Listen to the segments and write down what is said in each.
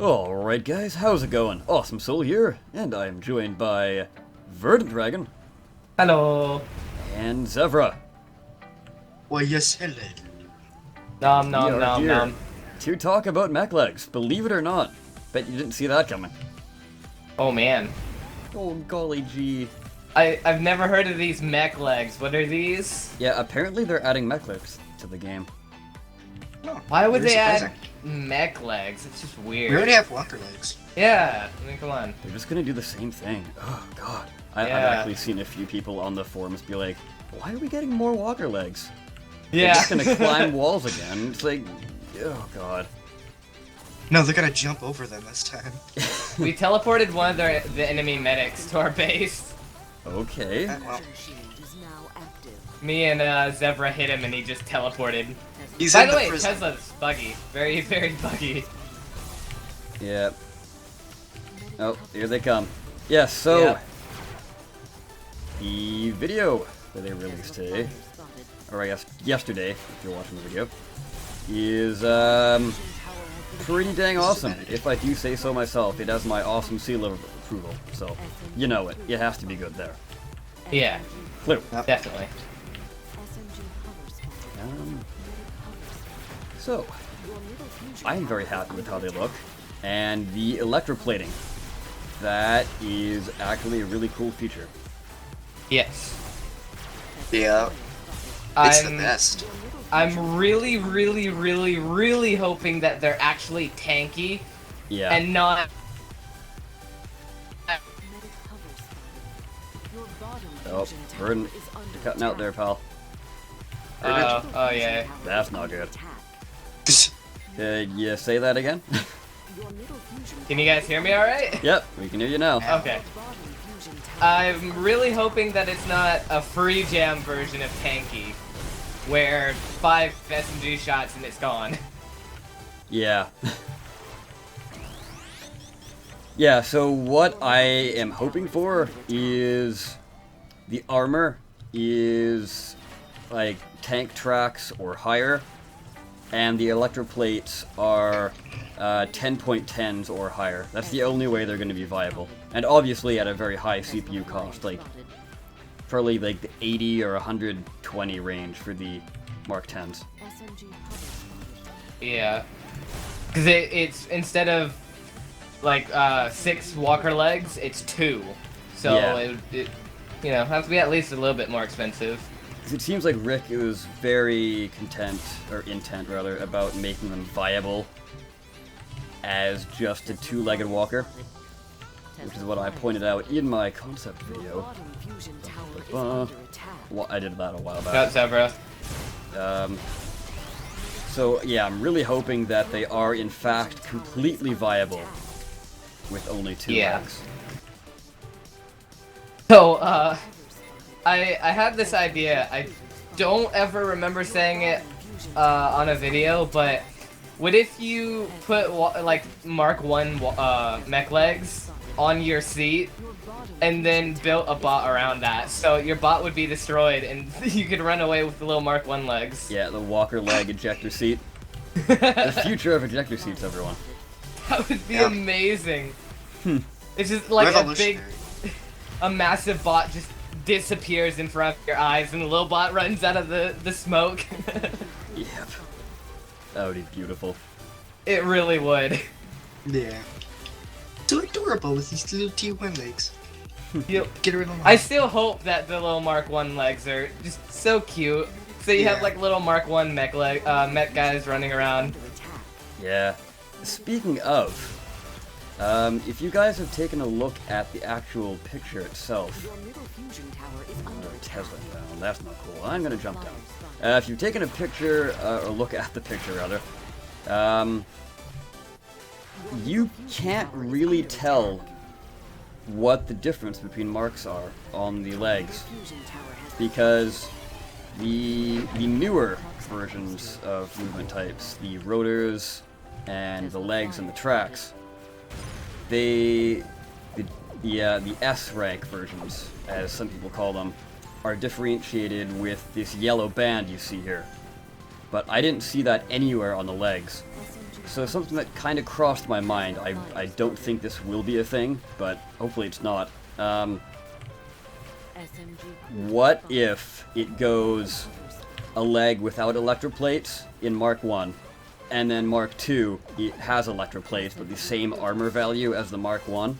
Alright guys, how's it going? Awesome Soul here, and I am joined by Verdant Dragon Hello. and Zvephra. Why, yes, hello. Nom We nom are nom here nom. to talk about Mech Legs, believe it or not. Bet you didn't see that coming. Oh man. Oh golly gee. I've never heard of these mech legs. What are these? Yeah, apparently they're adding Mech Legs to the game. No, Why would very they add surprising. mech legs? It's just We weird. already have walker legs. Yeah. I mean, come on. They're just gonna do the same thing. Oh god. I've Yeah. actually seen a few people on the forums be like, why are we getting more walker legs? They're Yeah. just gonna climb walls again. It's like, oh god. No, they're gonna jump over them this time. We teleported one of the enemy medics to our base. Okay. Well, Me and Zevra hit him and he just teleported. he's By in the the way, prison. Tesla's buggy. Very, very buggy. Yeah. Oh, here they come. Yes, so Yeah. the video that they released today, or I guess yesterday, if you're watching the video, is pretty dang awesome. If I do say so myself, it has my awesome seal of approval. So you know it. It has to be good there. Yeah. Clue. Definitely. So I am very happy with how they look, and the electroplating. That is actually a really cool feature. Yes. Yeah, it's the I'm best. I'm really, really, really, really hoping that they're actually tanky Yeah. and not. Oh, Verdant, you're cutting out there, pal. Oh yeah. That's not good. You say that again? Can you guys hear me alright? Yep, we can hear you now. Okay. I'm really hoping that it's not a free jam version of Tanky, where 5 SMG shots and it's gone. Yeah. Yeah, so what I am hoping for is the armor is like tank tracks or higher, and the electroplates are 10.10s or higher. That's the only way they're going to be viable. And obviously at a very high CPU cost, like probably like the 80 or 120 range for the Mark 10s. Yeah. Because it's instead of like 6 walker legs, it's 2. So Yeah. it you know, has to be at least a little bit more expensive. 'Cause it seems like Rick was very intent rather, about making them viable as just a 2-legged walker, which is what I pointed out in my concept video. Well, I did that a while back. Got Zevra. So yeah, I'm really hoping that they are in fact completely viable with only 2 Yeah. legs. So, I had this idea. I don't ever remember saying it on a video, but what if you put like Mark 1 mech legs on your seat and then built a bot around that? So your bot would be destroyed and you could run away with the little Mark 1 legs. Yeah, the walker leg ejector seat. The future of ejector seats, everyone. That would be Yeah. amazing. It's just like a big, Revolutionary. a massive bot just disappears in front of your eyes and the little bot runs out of the smoke. Yep. That would be beautiful. It really would. Yeah. So adorable with these little T1 legs. Yep. Get rid of them. I still hope that the little Mark 1 legs are just so cute. So you have Yeah. like little Mark 1 mech guys running around. Yeah. Speaking of, if you guys have taken a look at the actual picture itself, Tesla down. That's not cool. I'm gonna jump down. If you've taken a picture or look at the picture rather, you can't really tell what the difference between marks are on the legs, because the newer versions of movement types, the rotors and the legs and the tracks, the S rank versions, as some people call them, are differentiated with this yellow band you see here. but I didn't see that anywhere on the legs. So something that kind of crossed my mind. I don't think this will be a thing, but hopefully it's not. What if it goes a leg without electroplates in Mark 1, and then Mark 2, it has electroplates, but the same armor value as the Mark 1,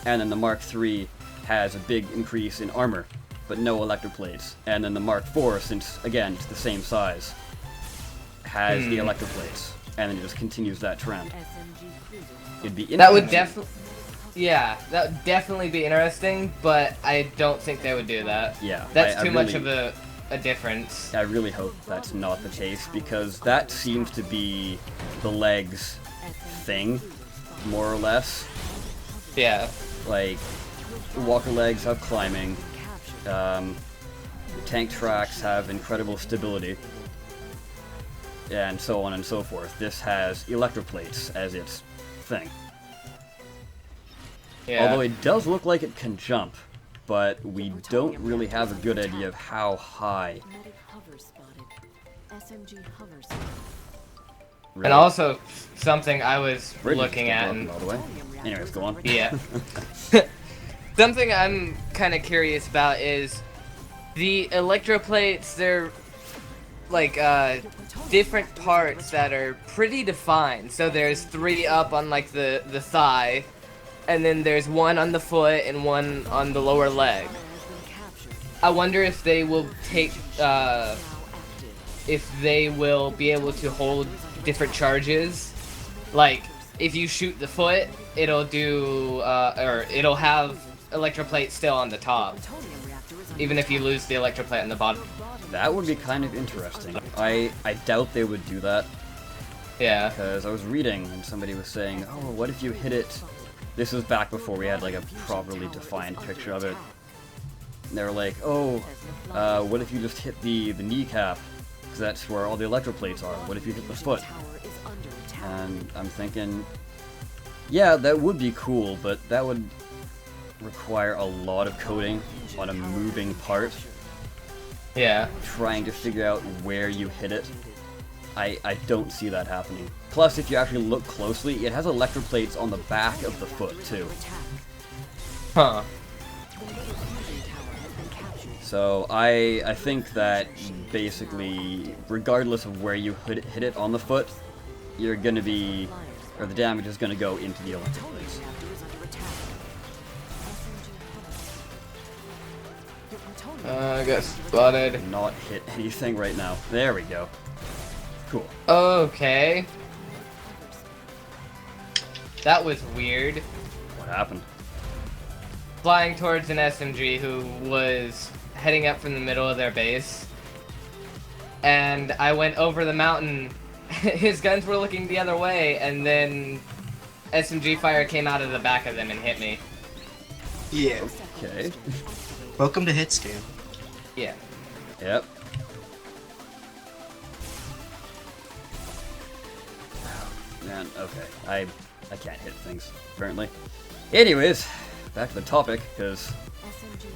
and then the Mark 3 has a big increase in armor, but no electroplates, and then the Mark 4, since, again, it's the same size, has the electroplates, and then it just continues that trend. It'd be interesting. That would definitely... Yeah, that would definitely be interesting, but I don't think they would do that. Yeah. That's I too really, much of a difference. I really hope that's not the case, because that seems to be the legs thing, more or less. Yeah. Like, walker legs have climbing, tank tracks have incredible stability, and so on and so forth. This has electroplates as its thing. Yeah. Although it does look like it can jump, but we don't really have a good idea of how high. Really. And also, something I was Bridges looking still at... broken all the way. Anyways, go on. Yeah. Something I'm kind of curious about is the electroplates, they're like different parts that are pretty defined. So there's 3 up on like the thigh, and then there's 1 on the foot and 1 on the lower leg. I wonder if they will take if they will be able to hold different charges. Like if you shoot the foot, it'll do or it'll have electroplate still on the top, even if you lose the electroplate on the bottom. That would be kind of interesting. I doubt they would do that. Yeah. Because I was reading and somebody was saying, oh, what if you hit it... This was back before we had like a properly defined picture of it. And they were like, oh, what if you just hit the kneecap? Because that's where all the electroplates are. What if you hit the foot? And I'm thinking, yeah, that would be cool, but that would require a lot of coding on a moving part. Yeah. Trying to figure out where you hit it. I don't see that happening. Plus, if you actually look closely, it has electroplates on the back of the foot, too. Huh. So, I think that, basically, regardless of where you hit it on the foot, you're gonna be... or the damage is gonna go into the electroplates. I got spotted. Not hit anything right now. There we go. Cool. Okay. That was weird. What happened? Flying towards an SMG who was heading up from the middle of their base. And I went over the mountain. His guns were looking the other way, and then SMG fire came out of the back of them and hit me. Yeah. Okay. Welcome to Hitscan. Yeah. Yep. Man, okay. I can't hit things, apparently. Anyways, back to the topic, because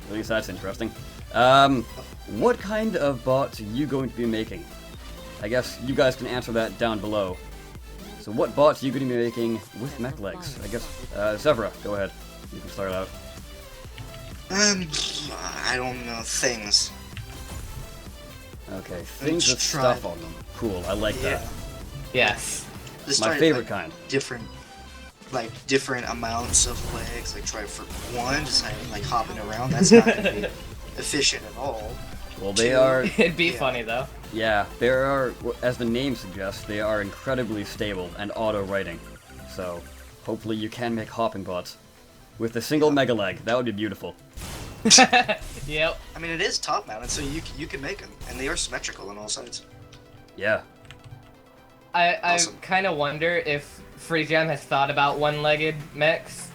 at least that's interesting. What kind of bots are you going to be making? I guess you guys can answer that down below. So what bots are you going to be making with Mech Legs? I guess, Zvephra, go ahead. You can start out. I don't know, things. Okay, things with try. stuff on them. Cool, I like that. Yes. Just My try, favorite like, kind. different amounts of legs. Like try for 1, just like hopping around. That's not gonna be efficient at all. Well, they are... It'd be funny though. Yeah, they are, as the name suggests, they are incredibly stable and auto-writing. So, hopefully you can make hopping bots. With a single Mega Leg, that would be beautiful. Yep. I mean, it is top mounted, so you can make them, and they are symmetrical on all sides. Yeah. I Awesome. kind of wonder if Free Jam has thought about one-legged mechs,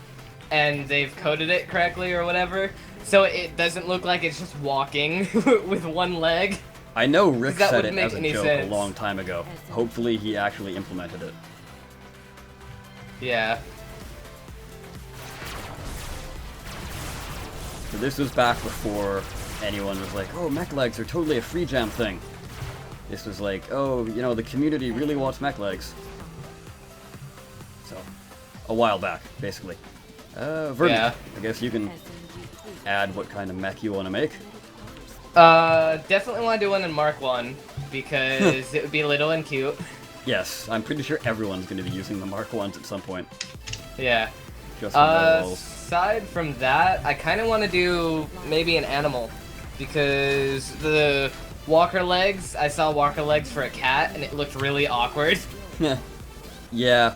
and they've coded it correctly or whatever, so it doesn't look like it's just walking with one leg. I know Rick That said would it make as a any joke sense. a long time ago. Hopefully he actually implemented it. Yeah. So this was back before anyone was like, oh, Mech Legs are totally a Free Jam thing. This was like, oh, you know, the community really wants mech legs. So, a while back, basically. Verdant, Yeah. I guess you can add what kind of mech you want to make. Definitely want to do one in Mark 1, because it would be little and cute. Yes, I'm pretty sure everyone's going to be using the Mark 1s at some point. Yeah. Just for their roles. Aside from that, I kind of want to do maybe an animal, because the walker legs, I saw walker legs for a cat, and it looked really awkward. Yeah.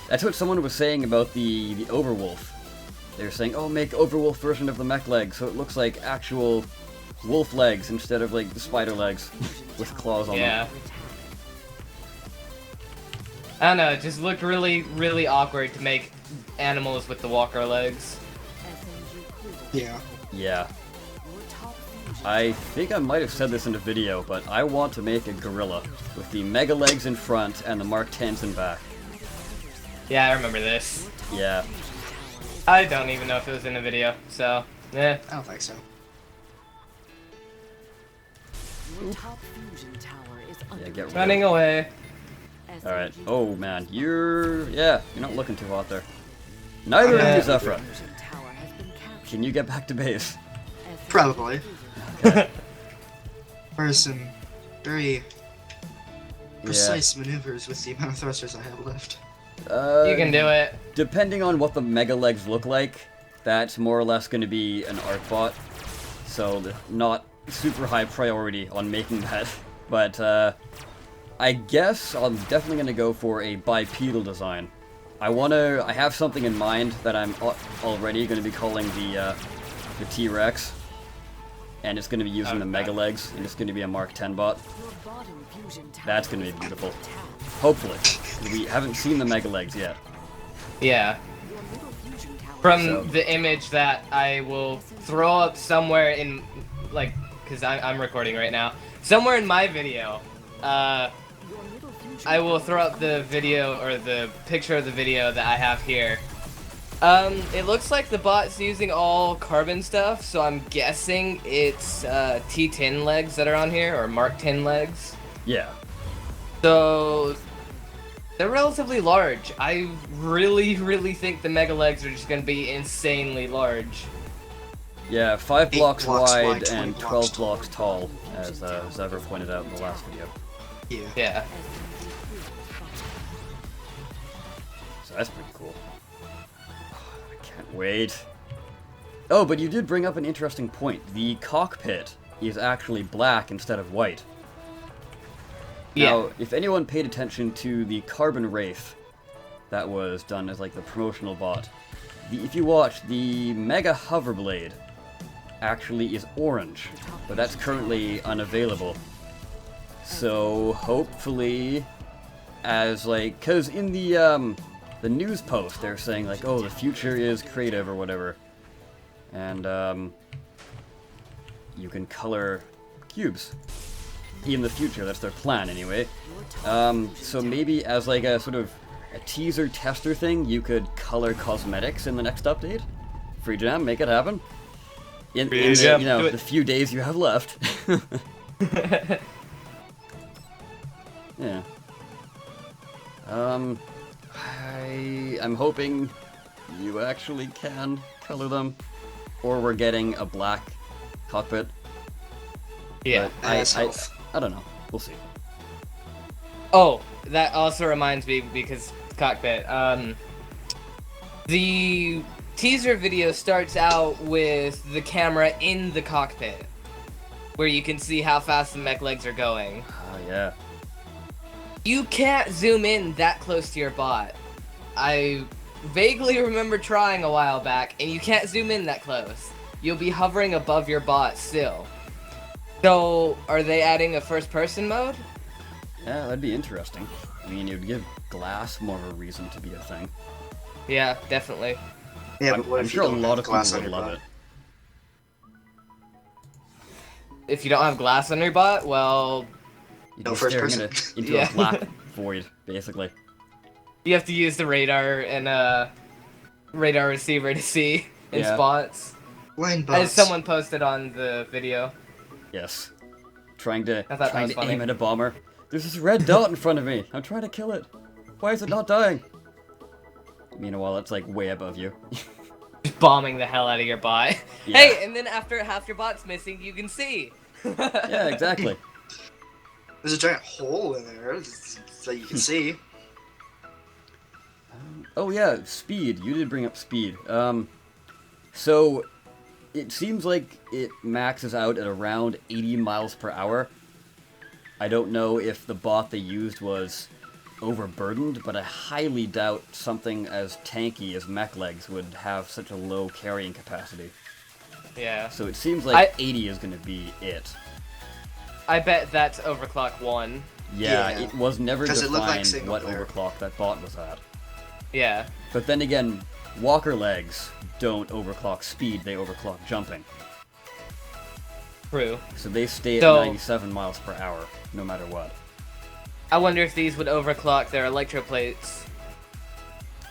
That's what someone was saying about the Overwolf. They were saying, oh, make Overwolf version of the mech leg, so it looks like actual wolf legs instead of like the spider legs with claws on Yeah. them. I don't know, it just looked really, really awkward to make animals with the walker legs. Yeah. Yeah. I think I might have said this in a video, but I want to make a gorilla with the mega legs in front and the Mark 10s in back. Yeah, I remember this. Yeah. I don't even know if it was in the video, so, eh. I don't think so. Yeah, get rid Running away. Alright. Oh man, you're not looking too hot there. Neither are you, Zvephra. Can you get back to base? Probably. Okay. There's some very precise maneuvers with the amount of thrusters I have left. You can do it. Depending on what the mega legs look like, that's more or less going to be an art bot. So not super high priority on making that. But I guess I'm definitely going to go for a bipedal design. I have something in mind that I'm already going to be calling the T-Rex. And it's going to be using the mega legs, and it's going to be a Mark 10 bot. That's going to be beautiful. Hopefully. We haven't seen the mega legs yet. Yeah. From So- the image that I will throw up somewhere in, like, because I'm recording right now, somewhere in my video, I will throw up the video, or the picture of the video that I have here. It looks like the bot's using all carbon stuff, so I'm guessing it's T10 legs that are on here, or Mark 10 legs. Yeah. So they're relatively large. I really, really think the mega legs are just going to be insanely large. Yeah, 5 8 blocks blocks wide wide, 20 and 12 blocks blocks tall, as Zvephra pointed out in the last video. Yeah. Yeah. So that's pretty cool. I can't wait. Oh, but you did bring up an interesting point. The cockpit is actually black instead of white. Yeah. Now, if anyone paid attention to the Carbon Wraith that was done as like the promotional bot, if you watch, the Mega Hoverblade actually is orange, but that's currently unavailable. So hopefully, as like, cause in the news post they're saying like, oh, the future is creative or whatever, and you can color cubes in the future. That's their plan anyway. So maybe as like a sort of a teaser tester thing, you could color cosmetics in the next update. Free Jam, make it happen. In the, Jam, you know, do it. the few days you have left. Yeah. I'm hoping you actually can color them, or we're getting a black cockpit. Yeah. But I don't know. We'll see. Oh, that also reminds me, because cockpit. The teaser video starts out with the camera in the cockpit, where you can see how fast the mech legs are going. Oh yeah. You can't zoom in that close to your bot. I vaguely remember trying a while back, and you can't zoom in that close. You'll be hovering above your bot still. So, are they adding a first-person mode? Yeah, that'd be interesting. I mean, it would give glass more of a reason to be a thing. Yeah, definitely. Yeah, but what I'm if sure you a don't lot have of glass people on would your love butt? it. If you don't have glass on your bot, well, You'd No be first staring person. into Yeah. a black void, basically. you have to use the radar and radar receiver to see in Yeah. spots. Blind As bots. someone posted on the video. Yes. trying to I thought that was funny. aim at a bomber. There's this red dot in front of me. I'm trying to kill it. Why is it not dying? Meanwhile, it's like way above you. Just bombing the hell out of your bot. Yeah. Hey, and then after half your bot's missing, you can see. Yeah, exactly. There's a giant hole in there so you can see. Oh yeah, speed. You did bring up speed. So it seems like it maxes out at around 80 miles per hour. I don't know if the bot they used was overburdened, but I highly doubt something as tanky as Mech Legs would have such a low carrying capacity. Yeah. So it seems like 80 is going to be it. I bet that's overclock 1. Yeah, Yeah. it was never 'Cause it looked like defined single what player. overclock that bot was at. Yeah. But then again, Walker Legs don't overclock speed, they overclock jumping. True. So they stay at So- 97 miles per hour, no matter what. I wonder if these would overclock their electroplates.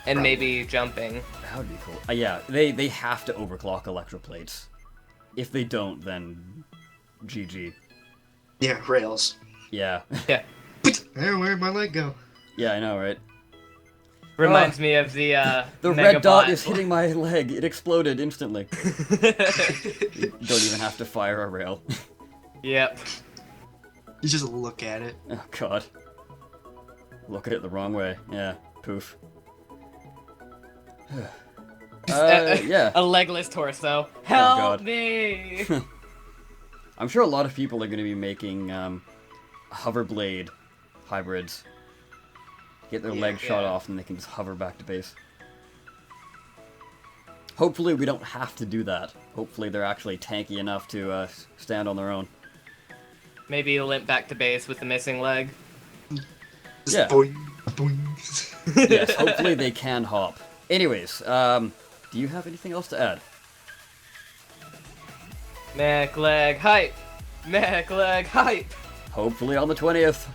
And maybe jumping. That would be cool. Yeah, they have to overclock electroplates. If they don't, then GG. Yeah, rails. Yeah. Yeah. Hey, where'd my leg go? Yeah, I know, right? Reminds me of the The red dot is hitting my leg. It exploded instantly. You don't even have to fire a rail. Yep. You just look at it. Oh god. Look at it the wrong way. Yeah, poof. Yeah. A legless torso. Help God. me! I'm sure a lot of people are going to be making hoverblade hybrids. Get their legs shot Yeah. off and they can just hover back to base. Hopefully we don't have to do that. Hopefully they're actually tanky enough to stand on their own. Maybe limp back to base with the missing leg. Just Yeah. boing, boing. Yes, hopefully they can hop. Anyways, do you have anything else to add? Mech leg hype! Mech leg hype! Hopefully on the 20th.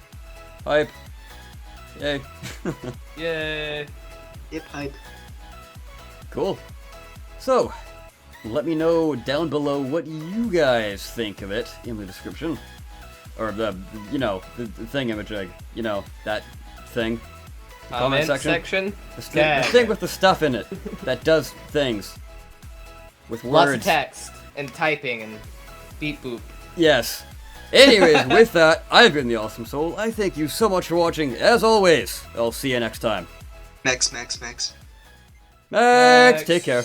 Hype. Yay. Yay! Yep, hype. Cool. So, let me know down below what you guys think of it in the description. Or the thingamajig. You know, that thing. The comment section. The thing with the stuff in it that does things. With words. Lots of text and typing and beep boop. Yes. Anyways, with that, I've been the Awesome Soul. I thank you so much for watching. As always, I'll see you next time. Max. Max, take care.